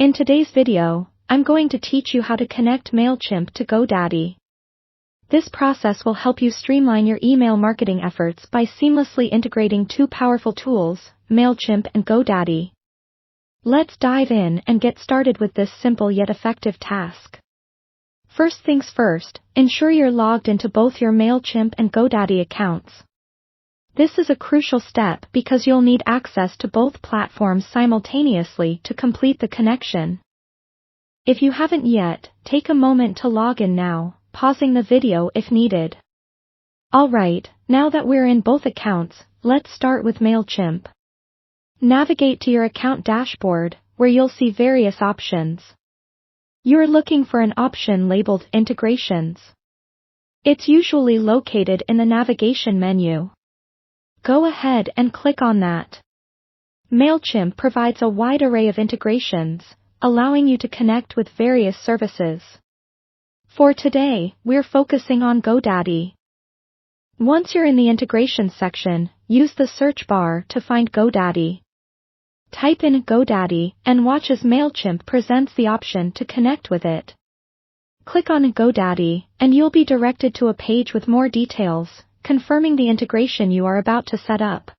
In today's video, I'm going to teach you how to connect Mailchimp to Godaddy. This process will help you streamline your email marketing efforts by seamlessly integrating two powerful tools, Mailchimp and Godaddy. Let's dive in and get started with this simple yet effective task. First things first, ensure you're logged into both your Mailchimp and Godaddy accounts. This is a crucial step because you'll need access to both platforms simultaneously to complete the connection. If you haven't yet, take a moment to log in now, pausing the video if needed. Alright, now that we're in both accounts, let's start with Mailchimp. Navigate to your account dashboard, where you'll see various options. You're looking for an option labeled Integrations. It's usually located in the navigation menu. Go ahead and click on that. Mailchimp provides a wide array of integrations, allowing you to connect with various services. For today, we're focusing on Godaddy. Once you're in the Integrations section, use the search bar to find Godaddy. Type in Godaddy and watch as Mailchimp presents the option to connect with it. Click on Godaddy, and you'll be directed to a page with more details, confirming the integration you are about to set up.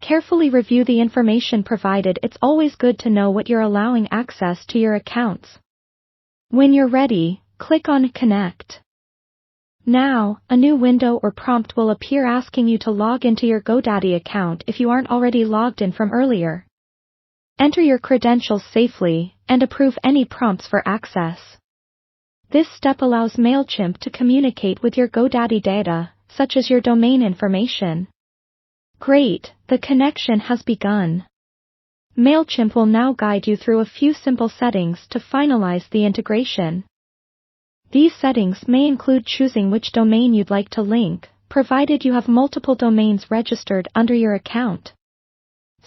Carefully review the information provided. It's always good to know what you're allowing access to your accounts. When you're ready, click on Connect. Now, a new window or prompt will appear asking you to log into your Godaddy account if you aren't already logged in from earlier. Enter your credentials safely, and approve any prompts for access. This step allows Mailchimp to communicate with your Godaddy data, such as your domain information. Great, the connection has begun. Mailchimp will now guide you through a few simple settings to finalize the integration. These settings may include choosing which domain you'd like to link, provided you have multiple domains registered under your account.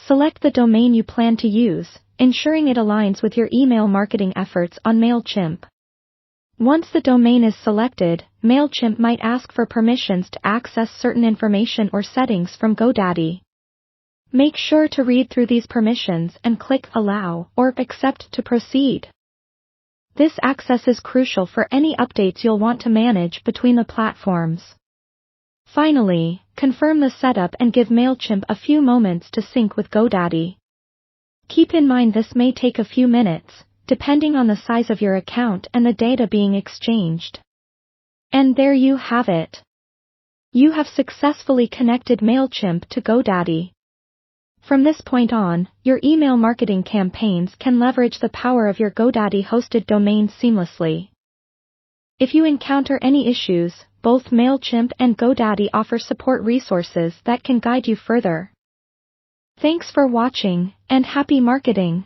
Select the domain you plan to use, ensuring it aligns with your email marketing efforts on Mailchimp. Once the domain is selected, Mailchimp might ask for permissions to access certain information or settings from Godaddy. Make sure to read through these permissions and click Allow or Accept to proceed. This access is crucial for any updates you'll want to manage between the platforms. Finally, confirm the setup and give Mailchimp a few moments to sync with Godaddy. Keep in mind this may take a few minutes, depending on the size of your account and the data being exchanged. And there you have it. You have successfully connected Mailchimp to Godaddy. From this point on, your email marketing campaigns can leverage the power of your Godaddy hosted domain seamlessly. If you encounter any issues, both Mailchimp and Godaddy offer support resources that can guide you further. Thanks for watching, and happy marketing!